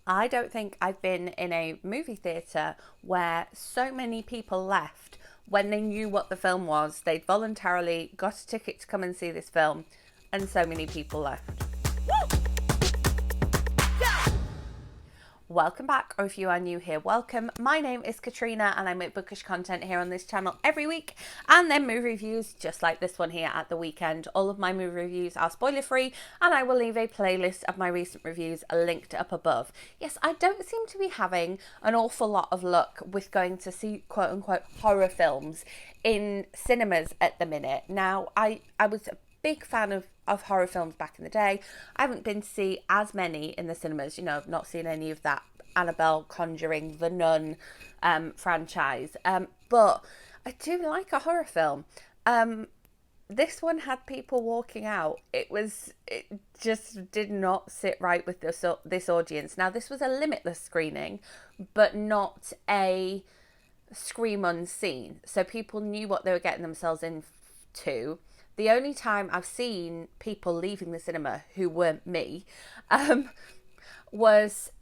I don't think I've been in a movie theatre where so many people left when they knew what the film was. They'd voluntarily got a ticket to come and see this film, and so many people left. Welcome back, or if you are new here, welcome. My name is Katrina and I make bookish content here on this channel every week, and then movie reviews just like this one here at the weekend. All of my movie reviews are spoiler free, and I will leave a playlist of my recent reviews linked up above. Yes, I don't seem to be having an awful lot of luck with going to see quote unquote horror films in cinemas at the minute. Now, I was big fan of horror films back in the day. I haven't been to see as many in the cinemas, I've not seen any of that Annabelle, Conjuring, The Nun franchise. But I do like a horror film. This one had people walking out. It just did not sit right with this audience. Now, this was a limitless screening, but not a scream unseen. So people knew what they were getting themselves into. The only time I've seen people leaving the cinema who weren't me was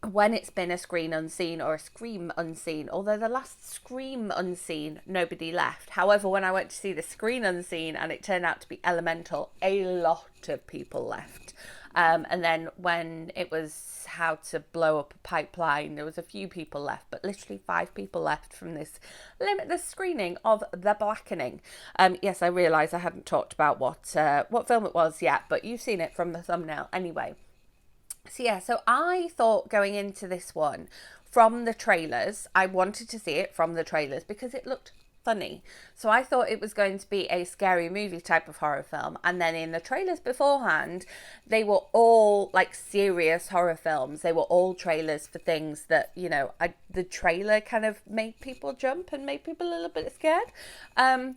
when it's been a screen unseen or a scream unseen. Although the last scream unseen, nobody left. However, when I went to see the screen unseen and it turned out to be Elemental, a lot of people left. And then when it was How to Blow Up a Pipeline, there was a few people left, but literally 5 people left from this limitless screening of The Blackening. Yes, I realise I hadn't talked about what film it was yet, but you've seen it from the thumbnail anyway. So I thought going into this one, from the trailers, I wanted to see it from the trailers because it looked funny. So I thought it was going to be a scary movie type of horror film, and then in the trailers beforehand they were all like serious horror films. They were all trailers for things that the trailer kind of made people jump and made people a little bit scared, and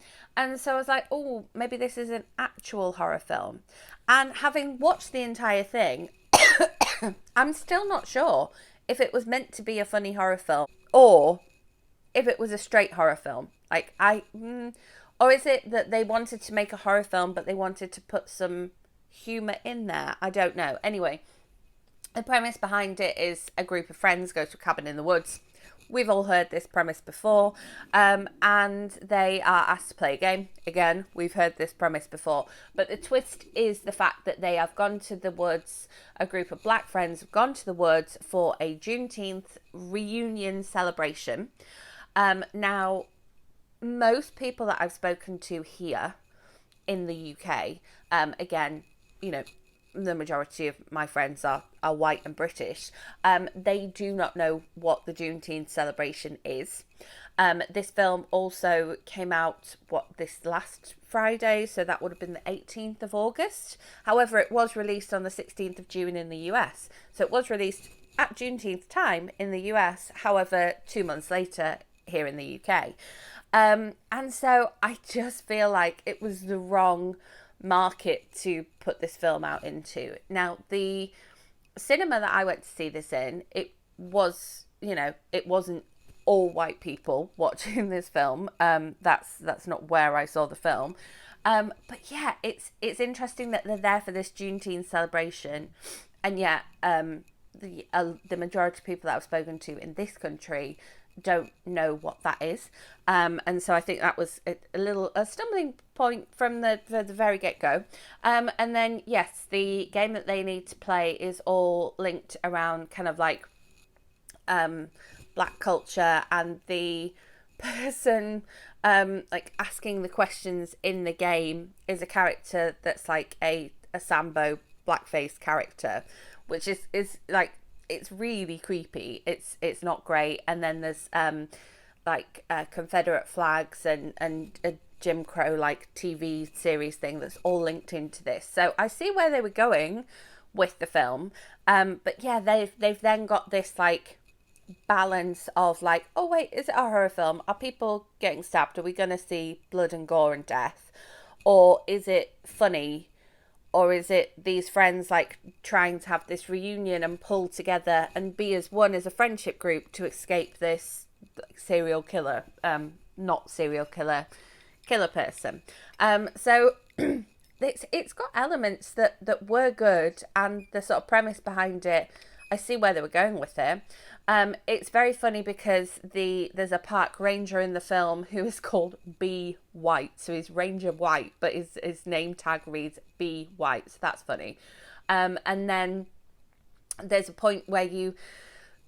so I was like, oh, maybe this is an actual horror film. And having watched the entire thing, I'm still not sure if it was meant to be a funny horror film or if it was a straight horror film. Or is it that they wanted to make a horror film but they wanted to put some humour in there? I don't know. Anyway, the premise behind it is a group of friends go to a cabin in the woods. We've all heard this premise before, and they are asked to play a game. Again, we've heard this premise before, but the twist is the fact that they have gone to the woods. A group of black friends have gone to the woods for a Juneteenth reunion celebration. Now, most people that I've spoken to here in the UK, again, the majority of my friends are white and British, they do not know what the Juneteenth celebration is. This film also came out, this last Friday, so that would have been the 18th of August. However, it was released on the 16th of June in the US. So it was released at Juneteenth time in the US, however, 2 months later here in the UK. And so I just feel like it was the wrong market to put this film out into. Now, the cinema that I went to see this in, it was, it wasn't all white people watching this film. That's not where I saw the film. But yeah, it's interesting that they're there for this Juneteenth celebration, and yet the majority of people that I've spoken to in this country don't know what that is, and so I think that was a stumbling point from the very get-go. And then yes, the game that they need to play is all linked around kind of like black culture, and the person like asking the questions in the game is a character that's like a Sambo blackface character, which is like, it's really creepy. It's not great. And then there's Confederate flags and a Jim Crow like TV series thing that's all linked into this. So I see where they were going with the film. But yeah, they've then got this like balance of like, oh wait, is it a horror film? Are people getting stabbed? Are we going to see blood and gore and death? Or is it funny? Or is it these friends like trying to have this reunion and pull together and be as one as a friendship group to escape this serial killer, not serial killer person. So it's got elements that were good, and the sort of premise behind it I see where they were going with it. It's very funny because there's a park ranger in the film who is called B White, so he's Ranger White, but his name tag reads B White, so that's funny. And then there's a point where you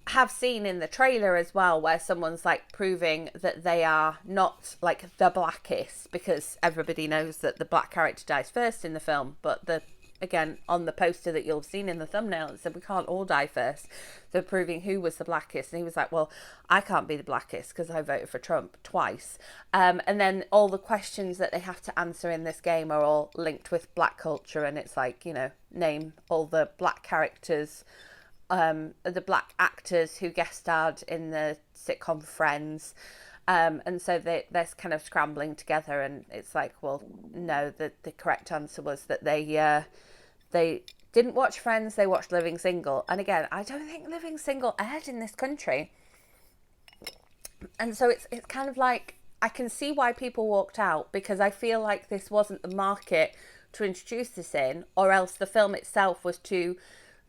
have seen in the trailer as well where someone's like proving that they are not like the blackest, because everybody knows that the black character dies first in the film, but again on the poster that you'll have seen in the thumbnail, it said we can't all die first, so proving who was the blackest. And he was like, well, I can't be the blackest because I voted for Trump twice. And then all the questions that they have to answer in this game are all linked with black culture, and it's like, you know, name all the black characters, the black actors who guest starred in the sitcom Friends. And so they're kind of scrambling together, and it's like, well, no, the correct answer was that they didn't watch Friends, they watched Living Single. And again, I don't think Living Single aired in this country. And so it's kind of like, I can see why people walked out, because I feel like this wasn't the market to introduce this in, or else the film itself was too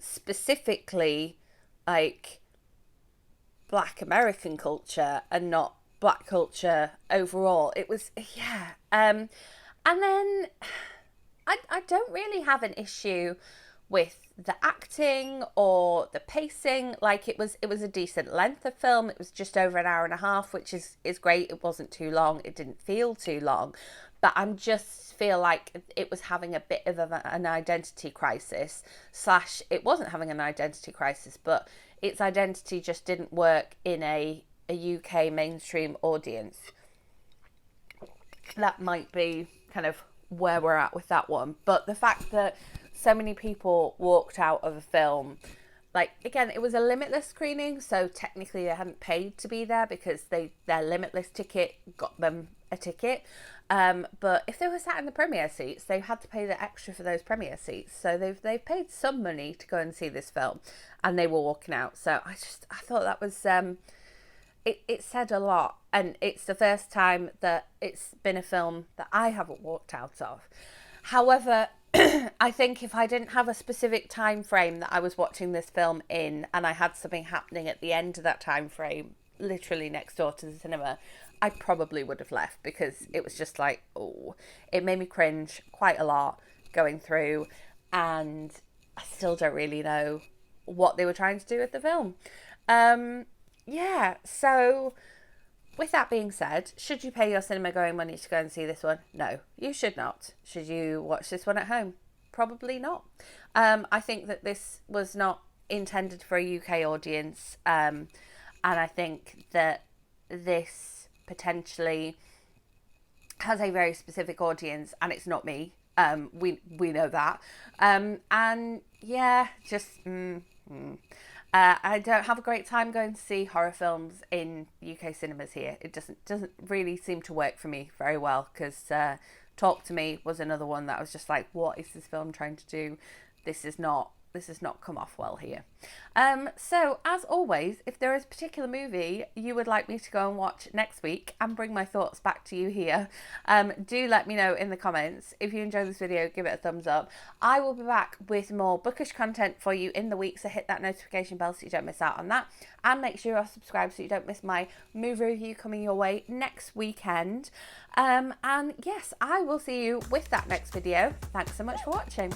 specifically like black American culture and not black culture overall. It was, yeah. And then I don't really have an issue with the acting or the pacing. Like, it was a decent length of film. It was just over an hour and a half, which is great. It wasn't too long. It didn't feel too long, but I'm just feel like it was having a bit of an identity crisis, slash it wasn't having an identity crisis, but its identity just didn't work in a UK mainstream audience. That might be kind of where we're at with that one. But the fact that so many people walked out of a film, like, again, it was a limitless screening, so technically they hadn't paid to be there because their limitless ticket got them a ticket. But if they were sat in the premiere seats, they had to pay the extra for those premiere seats. So they've paid some money to go and see this film, and they were walking out. So I thought that was it said a lot, and it's the first time that it's been a film that I haven't walked out of. However, I think if I didn't have a specific time frame that I was watching this film in, and I had something happening at the end of that time frame, literally next door to the cinema, I probably would have left, because it was just like, oh, it made me cringe quite a lot going through, and I still don't really know what they were trying to do with the film. Yeah, so with that being said, should you pay your cinema going money to go and see this one? No, you should not. Should you watch this one at home? Probably not. I think that this was not intended for a UK audience, and I think that this potentially has a very specific audience, and it's not me. We know that. And yeah, just I don't have a great time going to see horror films in UK cinemas here. It doesn't really seem to work for me very well, because Talk to Me was another one that I was just like, what is this film trying to do? This has not come off well here. So as always, if there is a particular movie you would like me to go and watch next week and bring my thoughts back to you here, do let me know in the comments. If you enjoyed this video, give it a thumbs up. I will be back with more bookish content for you in the week, so hit that notification bell so you don't miss out on that, and make sure you're subscribed so you don't miss my movie review coming your way next weekend. And yes, I will see you with that next video. Thanks so much for watching.